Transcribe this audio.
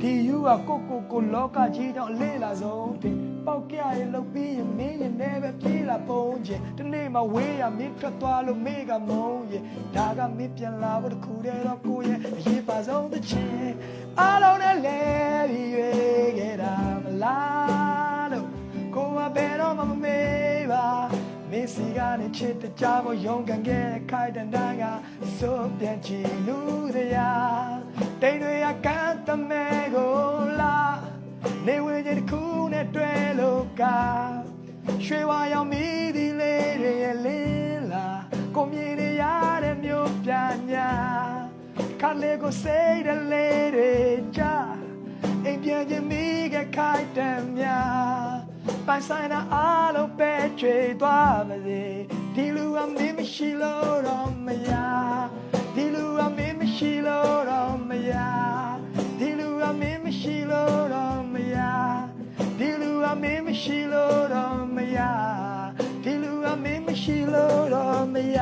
ဒီယူကကိုလောကကြီးကြောင့်လေးလာဆုံးတင်ပေါက်ကြရဲ့လုတ်ပြီးရင်မင်းရင်နဲ့ပဲပြေးလာပုံးချင်းတနေ့မှဝေးရမင်းထွက်သွားလို့မေကမုံရဲ့ဒါကမင်းပြန်လာဖို့တခုတည်းတော့ကိုရဲ့အရေးပါဆုံးတစ်ချင်းအားလုံးနဲ့လဲပြီးရွေးခဲ့တာမလားလို့ကိုကဘယ်တော့မှမမေးပါမင်းစီကနေချစ်တကြဖို့ရုန်းကန်ခဲ့ခိုင်တန်တန်းကစိုးပြန်ချီလူတရားတိမ်တွေကကန်းတမဲကိုလာနေဝင်ချင်းတစ်ခုနဲ့တွဲလို့ကရွှေဝါရောင်မိသီးလေးတွေရဲ့လင်းလာကိုမြင်နေရတဲ့မျိုးပြညာခါလေးကိုစိတ်တလေးတွေကြာအိမ်ပြန်ချင်းမိကခိုင်တန်များပိုင်ဆိုင်တာအားလုံးပဲချွေသွားပါစေဒီလူကမင်းမရှိလို့တော့မရဒီလူကမင်းမရှိလို့တော့မရဒီလူကမင်းမရှိလို့တော့မရဒီလူကမင်းမရှိလို့တော့မရဒီလူကမင်းမရှိလို့တော့မရ